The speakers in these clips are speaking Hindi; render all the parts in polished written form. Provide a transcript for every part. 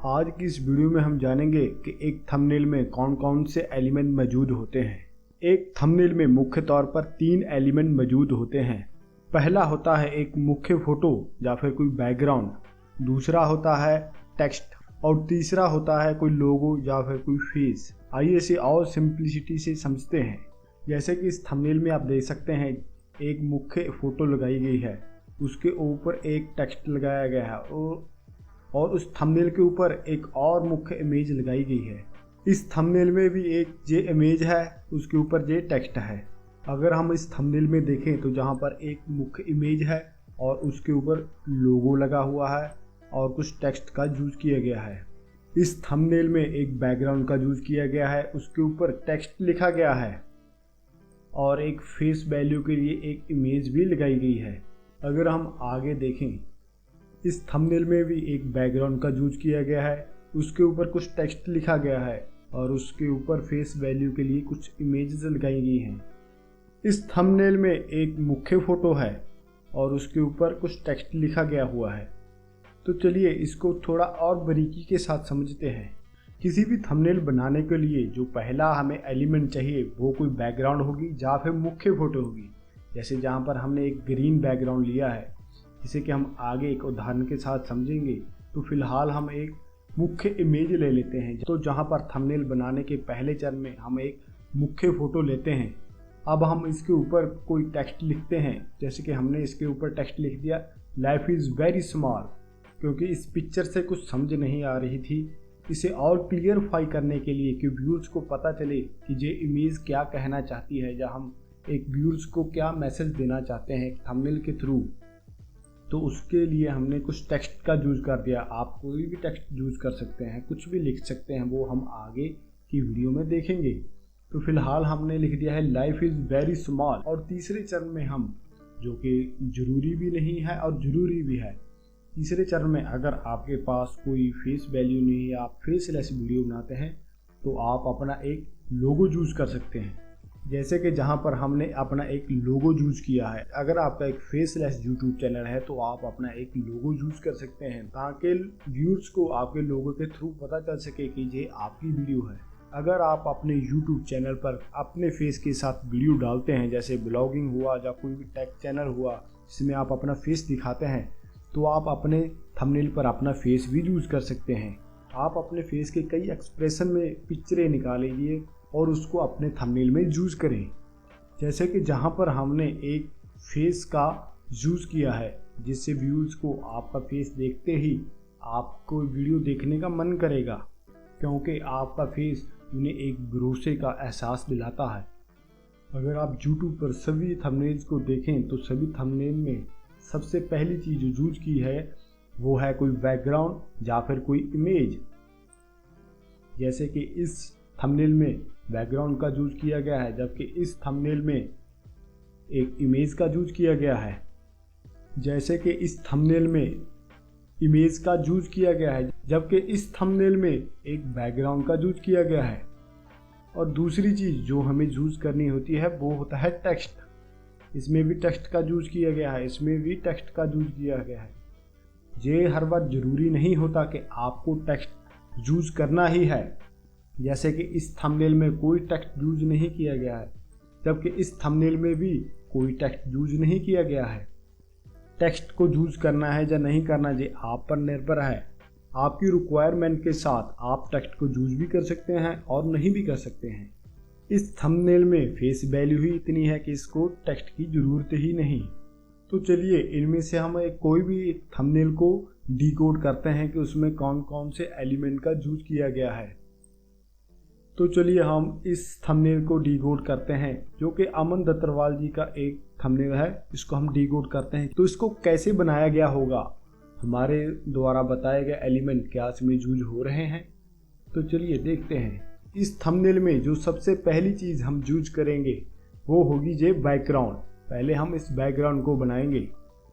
आज की इस वीडियो में हम जानेंगे कि एक थंबनेल में कौन कौन से एलिमेंट मौजूद होते हैं। एक थंबनेल में मुख्य तौर पर 3 एलिमेंट मौजूद होते हैं। पहला होता है एक मुख्य फोटो या फिर कोई बैकग्राउंड, दूसरा होता है टेक्स्ट और तीसरा होता है कोई लोगो या फिर कोई फेस। आइए इसे और सिंप्लिसिटी से समझते हैं। जैसे कि इस थंबनेल में आप देख सकते हैं एक मुख्य फोटो लगाई गई है, उसके ऊपर एक टेक्स्ट लगाया गया है और उस थंबनेल के ऊपर एक और मुख्य इमेज लगाई गई है। इस थंबनेल में भी एक जे इमेज है, उसके ऊपर जे टेक्स्ट है। अगर हम इस थंबनेल में देखें तो जहाँ पर एक मुख्य इमेज है और उसके ऊपर लोगो लगा हुआ है और कुछ टेक्स्ट का यूज किया गया है। इस थंबनेल में एक बैकग्राउंड का यूज किया गया है, उसके ऊपर टेक्स्ट लिखा गया है और एक फेस वैल्यू के लिए एक इमेज भी लगाई गई है। अगर हम आगे देखें, इस थंबनेल में भी एक बैकग्राउंड का यूज किया गया है, उसके ऊपर कुछ टेक्स्ट लिखा गया है और उसके ऊपर फेस वैल्यू के लिए कुछ इमेजेस लगाई गई हैं। इस थंबनेल में एक मुख्य फोटो है और उसके ऊपर कुछ टेक्स्ट लिखा गया हुआ है। तो चलिए इसको थोड़ा और बारीकी के साथ समझते हैं। किसी भी थंबनेल बनाने के लिए जो पहला हमें एलिमेंट चाहिए वो कोई बैकग्राउंड होगी या फिर मुख्य फोटो होगी। जैसे जहाँ पर हमने एक ग्रीन बैकग्राउंड लिया है, जिसे कि हम आगे एक उदाहरण के साथ समझेंगे। तो फिलहाल हम एक मुख्य इमेज ले लेते हैं। तो जहाँ पर थंबनेल बनाने के पहले चरण में हम एक मुख्य फोटो लेते हैं। अब हम इसके ऊपर कोई टेक्स्ट लिखते हैं। जैसे कि हमने इसके ऊपर टेक्स्ट लिख दिया, लाइफ इज़ वेरी स्मॉल, क्योंकि इस पिक्चर से कुछ समझ नहीं आ रही थी। इसे और क्लियरफाई करने के लिए कि व्यूअर्स को पता चले कि ये इमेज क्या कहना चाहती है या हम एक व्यूअर्स को क्या मैसेज देना चाहते हैं थंबनेल के थ्रू, तो उसके लिए हमने कुछ टेक्स्ट का यूज़ कर दिया। आप कोई भी टेक्स्ट यूज़ कर सकते हैं, कुछ भी लिख सकते हैं, वो हम आगे की वीडियो में देखेंगे। तो फिलहाल हमने लिख दिया है लाइफ इज़ वेरी स्मॉल। और तीसरे चरण में हम, जो कि ज़रूरी भी नहीं है और ज़रूरी भी है, तीसरे चरण में अगर आपके पास कोई फेस वैल्यू नहीं है, आप फेसलेस वीडियो बनाते हैं, तो आप अपना एक लोगो यूज़ कर सकते हैं। जैसे कि जहाँ पर हमने अपना एक लोगो यूज किया है। अगर आपका एक फेसलेस यूट्यूब चैनल है तो आप अपना एक लोगो यूज कर सकते हैं, ताकि व्यूअर्स को आपके लोगो के थ्रू पता चल सके कि ये आपकी वीडियो है। अगर आप अपने यूट्यूब चैनल पर अपने फेस के साथ वीडियो डालते हैं, जैसे ब्लॉगिंग हुआ या कोई भी टेक चैनल हुआ जिसमें आप अपना फेस दिखाते हैं, तो आप अपने थंबनेल पर अपना फेस भी यूज कर सकते हैं। आप अपने फेस के कई एक्सप्रेशन में पिक्चरें निकाल लीजिए और उसको अपने थंबनेल में यूज़ करें। जैसे कि जहाँ पर हमने एक फेस का यूज़ किया है, जिससे व्यूज़ को आपका फेस देखते ही आपको वीडियो देखने का मन करेगा, क्योंकि आपका फेस उन्हें एक भरोसे का एहसास दिलाता है। अगर आप YouTube पर सभी थंबनेल्स को देखें तो सभी थंबनेल में सबसे पहली चीज़ जो यूज की है वो है कोई बैकग्राउंड या फिर कोई इमेज। जैसे कि इस थंबनेल में बैकग्राउंड का यूज किया गया है, जबकि इस थंबनेल में एक इमेज का यूज किया गया है। जैसे कि इस थंबनेल में इमेज का यूज किया गया है, जबकि इस थंबनेल में एक बैकग्राउंड का यूज किया गया है। और दूसरी चीज़ जो हमें यूज करनी होती है वो होता है टेक्स्ट। इसमें भी टेक्स्ट का यूज किया गया है, इसमें भी टेक्स्ट का यूज किया गया है। ये हर बार ज़रूरी नहीं होता कि आपको टेक्स्ट यूज करना ही है। जैसे कि इस थंबनेल में कोई टेक्स्ट यूज नहीं किया गया है, जबकि इस थंबनेल में भी कोई टेक्स्ट यूज नहीं किया गया है। टेक्स्ट को यूज करना है या नहीं करना ये आप पर निर्भर है। आपकी रिक्वायरमेंट के साथ आप टेक्स्ट को यूज भी कर सकते हैं और नहीं भी कर सकते हैं। इस थंबनेल में फेस वैल्यू ही इतनी है कि इसको टेक्स्ट की ज़रूरत ही नहीं। तो चलिए इनमें से हम कोई भी थंबनेल को डिकोड करते हैं कि उसमें कौन कौन से एलिमेंट का यूज किया गया है। तो चलिए हम इस थंबनेल को डिकोड करते हैं, जो कि अमन दत्तरवाल जी का एक थंबनेल है। इसको हम डिकोड करते हैं। तो इसको कैसे बनाया गया होगा, हमारे द्वारा बताए गए एलिमेंट क्या इसमें यूज हो रहे हैं, तो चलिए देखते हैं। इस थंबनेल में जो सबसे पहली चीज़ हम यूज करेंगे वो होगी ये बैकग्राउंड। पहले हम इस बैकग्राउंड को बनाएंगे।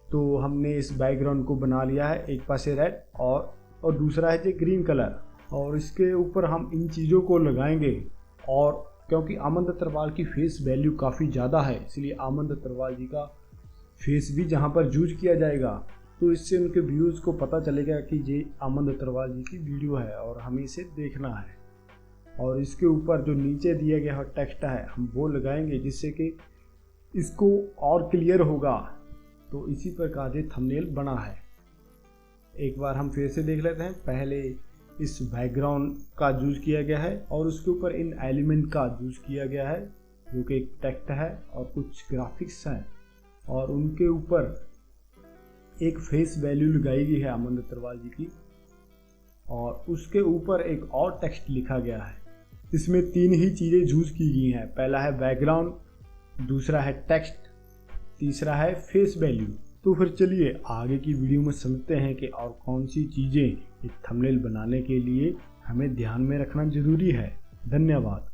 तो हमने इस बैकग्राउंड को बना लिया है, एक पासे रेड और दूसरा है ये ग्रीन कलर, और इसके ऊपर हम इन चीज़ों को लगाएंगे। और क्योंकि अमन दत्तरवाल की फेस वैल्यू काफ़ी ज़्यादा है, इसलिए अमन दत्तरवाल जी का फेस भी जहाँ पर यूज किया जाएगा तो इससे उनके व्यूज़ को पता चलेगा कि ये अमन दत्तरवाल जी की वीडियो है और हमें इसे देखना है। और इसके ऊपर जो नीचे दिया गया टेक्स्ट है हम वो लगाएंगे जिससे कि इसको और क्लियर होगा। तो इसी प्रकार ये थंबनेल बना है। एक बार हम फिर से देख लेते हैं। पहले इस बैकग्राउंड का यूज़ किया गया है और उसके ऊपर इन एलिमेंट का यूज़ किया गया है जो कि एक टेक्स्ट है और कुछ ग्राफिक्स हैं और उनके ऊपर एक फेस वैल्यू लगाई गई है अमन दत्तरवाल जी की और उसके ऊपर एक और टेक्स्ट लिखा गया है। इसमें 3 ही चीज़ें यूज़ की गई हैं। पहला है बैकग्राउंड, दूसरा है टेक्स्ट, तीसरा है फेस वैल्यू। तो फिर चलिए आगे की वीडियो में समझते हैं कि और कौन सी चीज़ें एक थंबनेल बनाने के लिए हमें ध्यान में रखना ज़रूरी है। धन्यवाद।